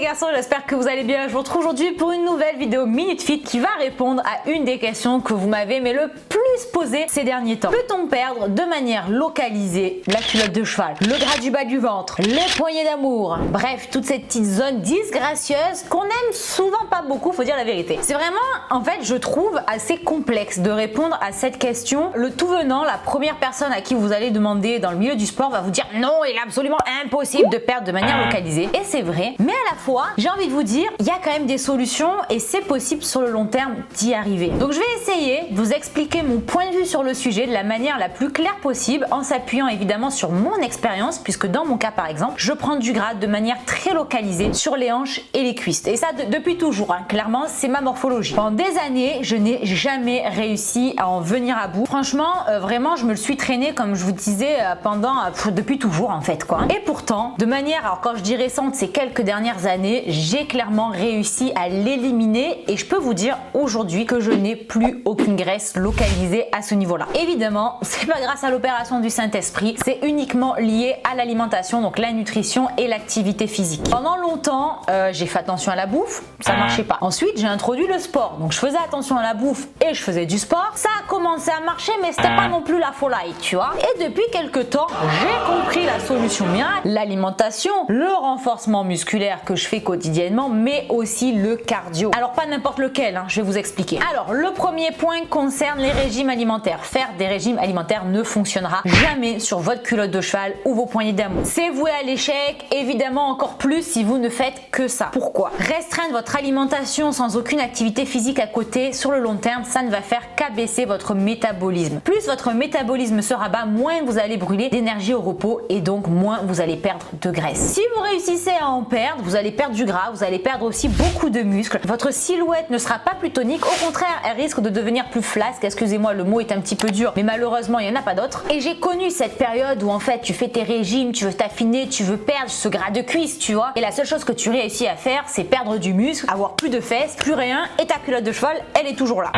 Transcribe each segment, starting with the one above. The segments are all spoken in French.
garçons, j'espère que vous allez bien. Je vous retrouve aujourd'hui pour une nouvelle vidéo Minute Fit qui va répondre à une des questions que vous m'avez le plus posées ces derniers temps. Peut-on perdre de manière localisée la culotte de cheval, le gras du bas du ventre, les poignées d'amour, bref, toutes ces petites zones disgracieuses qu'on aime souvent pas beaucoup, faut dire la vérité. C'est vraiment, en fait, je trouve assez complexe de répondre à cette question. Le tout venant, la première personne à qui vous allez demander dans le milieu du sport va vous dire non, il est absolument impossible de perdre de manière localisée. Et c'est vrai, mais à la fois, j'ai envie de vous dire, il y a quand même des solutions et c'est possible sur le long terme d'y arriver. Donc je vais essayer de vous expliquer mon point de vue sur le sujet de la manière la plus claire possible en s'appuyant évidemment sur mon expérience, puisque dans mon cas par exemple, je prends du gras de manière très localisée sur les hanches et les cuisses. Et ça depuis toujours, hein. Clairement, c'est ma morphologie. Pendant des années, je n'ai jamais réussi à en venir à bout. Franchement, vraiment, je me le suis traîné, comme je vous disais, depuis toujours en fait, quoi. Et pourtant, de manière, alors quand je dis récente, c'est quelques dernières années, j'ai clairement réussi à l'éliminer et je peux vous dire aujourd'hui que je n'ai plus aucune graisse localisée à ce niveau-là. Évidemment, c'est pas grâce à l'opération du Saint-Esprit, c'est uniquement lié à l'alimentation, donc la nutrition et l'activité physique. Pendant longtemps, j'ai fait attention à la bouffe, ça marchait pas. Ensuite, j'ai introduit le sport, donc je faisais attention à la bouffe et je faisais du sport. Ça a commencé à marcher, mais c'était pas non plus la folie, tu vois. Et depuis quelques temps, j'ai compris la solution miracle, l'alimentation, le renforcement musculaire que je fais quotidiennement, mais aussi le cardio. Alors pas n'importe lequel, hein, je vais vous expliquer. Alors le premier point concerne les régimes alimentaires. Faire des régimes alimentaires ne fonctionnera jamais sur votre culotte de cheval ou vos poignées d'amour. C'est voué à l'échec, évidemment encore plus si vous ne faites que ça. Pourquoi? Restreindre votre alimentation sans aucune activité physique à côté, sur le long terme, ça ne va faire qu'abaisser votre métabolisme. Plus votre métabolisme sera bas, moins vous allez brûler d'énergie au repos et donc moins vous allez perdre de graisse. Si vous réussissez à en perdre, vous allez perdre du gras, vous allez perdre aussi beaucoup de muscles. Votre silhouette ne sera pas plus tonique, au contraire, elle risque de devenir plus flasque. Excusez-moi, le mot est un petit peu dur, mais malheureusement, il n'y en a pas d'autre. Et j'ai connu cette période où en fait, tu fais tes régimes, tu veux t'affiner, tu veux perdre ce gras de cuisse, tu vois. Et la seule chose que tu réussis à faire, c'est perdre du muscle, avoir plus de fesses, plus rien, et ta culotte de cheval, elle est toujours là.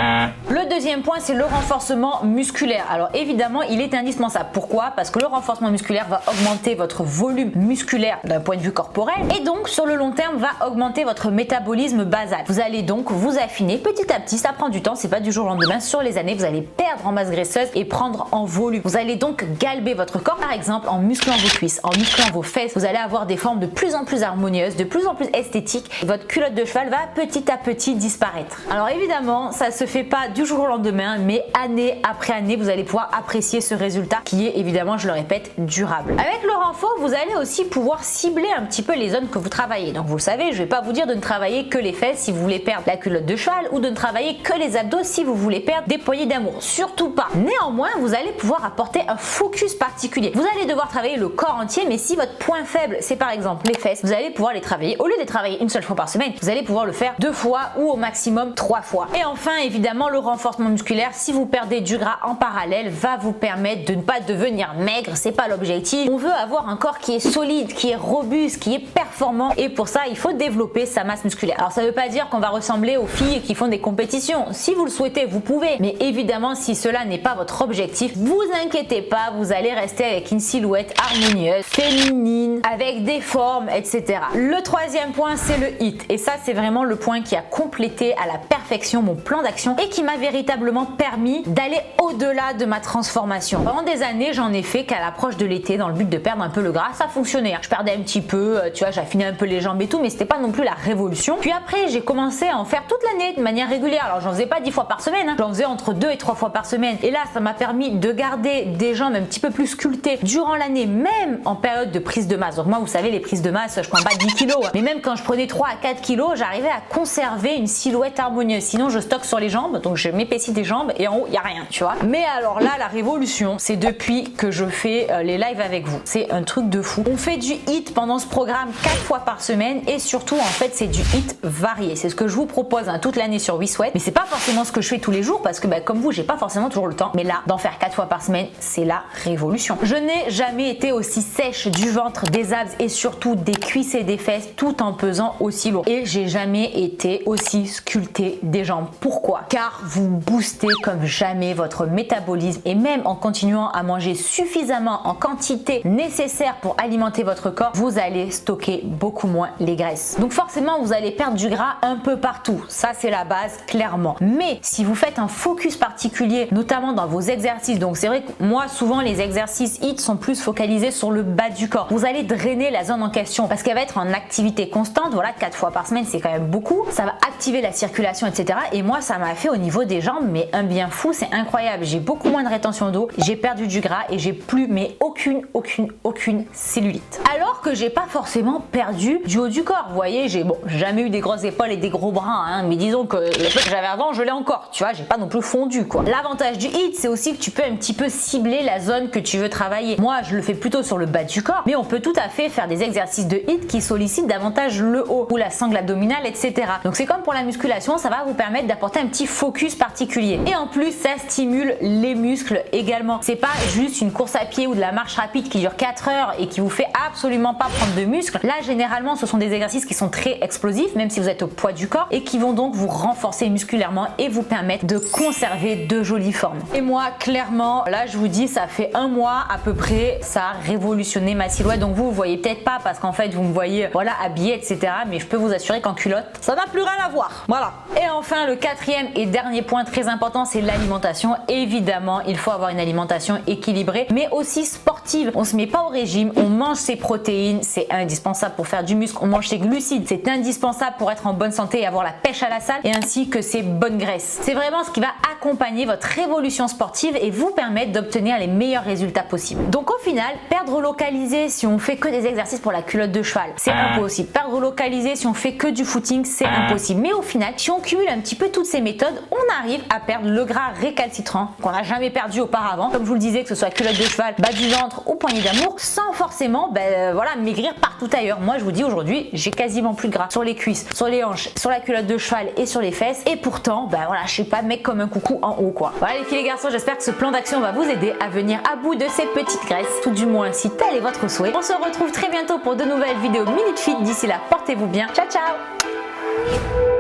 Le deuxième point, c'est le renforcement musculaire. Alors évidemment, il est indispensable. Pourquoi? Parce que le renforcement musculaire va augmenter votre volume musculaire d'un point de vue corporel et donc sur le long terme va augmenter votre métabolisme basal. Vous allez donc vous affiner petit à petit, ça prend du temps, c'est pas du jour au lendemain. Sur les années, vous allez perdre en masse graisseuse et prendre en volume. Vous allez donc galber votre corps, par exemple en musclant vos cuisses, en musclant vos fesses. Vous allez avoir des formes de plus en plus harmonieuses, de plus en plus esthétiques. Votre culotte de cheval va petit à petit disparaître. Alors évidemment, ça se fait pas du jour au lendemain, mais année après année, vous allez pouvoir apprécier ce résultat qui est évidemment, je le répète, durable. Avec le renfort, vous allez aussi pouvoir cibler un petit peu les zones que vous travaillez. Donc vous le savez, je vais pas vous dire de ne travailler que les fesses si vous voulez perdre la culotte de cheval ou de ne travailler que les abdos si vous voulez perdre des poignées d'amour. Surtout pas. Néanmoins, vous allez pouvoir apporter un focus particulier. Vous allez devoir travailler le corps entier, mais si votre point faible, c'est par exemple les fesses, vous allez pouvoir les travailler. Au lieu de les travailler une seule fois par semaine, vous allez pouvoir le faire 2 fois ou au maximum 3 fois. Et enfin, évidemment, le renforcement musculaire, si vous perdez du gras en parallèle, va vous permettre de ne pas devenir maigre. C'est pas l'objectif. On veut avoir un corps qui est solide, qui est robuste, qui est performant. Et pour ça, il faut développer sa masse musculaire. Alors, ça veut pas dire qu'on va ressembler aux filles qui font des compétitions. Si vous le souhaitez, vous pouvez. Mais évidemment, si cela n'est pas votre objectif, vous inquiétez pas, vous allez rester avec une silhouette harmonieuse, féminine, avec des formes, etc. Le troisième point, c'est le HIIT. Et ça, c'est vraiment le point qui a complété à la perfection mon plan d'action et qui m'a véritablement permis d'aller au-delà de ma transformation. Pendant des années, j'en ai fait qu'à l'approche de l'été, dans le but de perdre un peu le gras. Ça fonctionnait. Je perdais un petit peu, tu vois, j'affinais un peu les jambes et tout, mais c'était pas non plus la révolution. Puis après, j'ai commencé à en faire toute l'année de manière régulière. Alors, j'en faisais pas 10 fois par semaine, hein. J'en faisais entre 2 et 3 fois par semaine. Et là, ça m'a permis de garder des jambes un petit peu plus sculptées durant l'année, même en période de prise de masse. Donc moi, vous savez, les prises de masse, je prends pas 10 kilos, hein. Mais même quand je prenais 3 à 4 kilos, j'arrivais à conserver une silhouette harmonieuse. Sinon, je stocke sur les jambes, donc je m'épaissis des jambes et en haut, il y a rien, tu vois. Mais alors là, la révolution, c'est depuis que je fais les lives avec vous. C'est un truc de fou. On fait du HIIT pendant ce programme 4 fois par semaine et surtout, en fait, c'est du HIIT varié. C'est ce que je vous propose, hein, toute l'année sur WeSweat. Mais c'est pas forcément ce que je fais tous les jours parce que, comme vous, j'ai pas forcément toujours le temps. Mais là, d'en faire 4 fois par semaine, c'est la révolution. Je n'ai jamais été aussi sèche du ventre, des abs et surtout des cuisses et des fesses tout en pesant aussi lourd. Et j'ai jamais été aussi sculptée des jambes. Pourquoi? Car vous boostez comme jamais votre métabolisme et même en continuant à manger suffisamment en quantité nécessaire pour alimenter votre corps, vous allez stocker beaucoup moins les graisses. Donc forcément, vous allez perdre du gras un peu partout. Ça, c'est la base, clairement. Mais si vous faites un focus particulier, notamment dans vos exercices, donc c'est vrai que moi, souvent, les exercices HIIT sont plus focalisés sur le bas du corps. Vous allez drainer la zone en question parce qu'elle va être en activité constante. Voilà, 4 fois par semaine, c'est quand même beaucoup. Ça va activer la circulation, etc. Et moi, ça m'a fait au niveau des jambes, mais un bien fou, c'est incroyable. J'ai beaucoup moins de rétention d'eau, j'ai perdu du gras et j'ai plus, mais aucune cellulite. Alors que j'ai pas forcément perdu du haut du corps. Vous voyez, j'ai jamais eu des grosses épaules et des gros bras, hein, mais disons que le peu que j'avais avant, je l'ai encore. Tu vois, j'ai pas non plus fondu, quoi. L'avantage du HIIT, c'est aussi que tu peux un petit peu cibler la zone que tu veux travailler. Moi, je le fais plutôt sur le bas du corps, mais on peut tout à fait faire des exercices de HIIT qui sollicitent davantage le haut ou la sangle abdominale, etc. Donc c'est comme pour la musculation, ça va vous permettre d'apporter un petit focus particulier. Et en plus, ça stimule les muscles également. C'est pas juste une course à pied ou de la marche rapide qui dure 4 heures et qui vous fait absolument pas prendre de muscles. Là, généralement, ce sont des exercices qui sont très explosifs, même si vous êtes au poids du corps, et qui vont donc vous renforcer musculairement et vous permettre de conserver de jolies formes. Et moi, clairement, là, je vous dis, ça fait un mois à peu près, ça a révolutionné ma silhouette. Donc vous voyez peut-être pas parce qu'en fait, vous me voyez, voilà, habillée, etc. Mais je peux vous assurer qu'en culotte, ça n'a plus rien à voir. Voilà. Et enfin, le quatrième et dernier point très important, c'est l'alimentation. Évidemment, il faut avoir une alimentation équilibrée, mais aussi sportive. On se met pas au régime, on mange ses protéines, c'est indispensable pour faire du muscle. On mange ses glucides, c'est indispensable pour être en bonne santé et avoir la pêche à la salle, et ainsi que ses bonnes graisses. C'est vraiment ce qui va accompagner votre évolution sportive et vous permettre d'obtenir les meilleurs résultats possibles. Donc au final, perdre localisé si on fait que des exercices pour la culotte de cheval, c'est impossible. Perdre localisé si on fait que du footing, c'est impossible. Mais au final, si on cumule un petit peu toutes ces méthodes, on arrive à perdre le gras récalcitrant qu'on n'a jamais perdu auparavant. Comme je vous le disais, que ce soit culotte de cheval, bas du ventre ou poignée d'amour, sans forcément voilà, maigrir partout ailleurs. Moi, je vous dis aujourd'hui, j'ai quasiment plus de gras sur les cuisses, sur les hanches, sur la culotte de cheval et sur les fesses. Et pourtant, voilà, je sais pas, mec comme un coucou en haut, quoi. Voilà les filles et les garçons, j'espère que ce plan d'action va vous aider à venir à bout de ces petites graisses, tout du moins si tel est votre souhait. On se retrouve très bientôt pour de nouvelles vidéos Minute Fit. D'ici là, portez-vous bien. Ciao, ciao!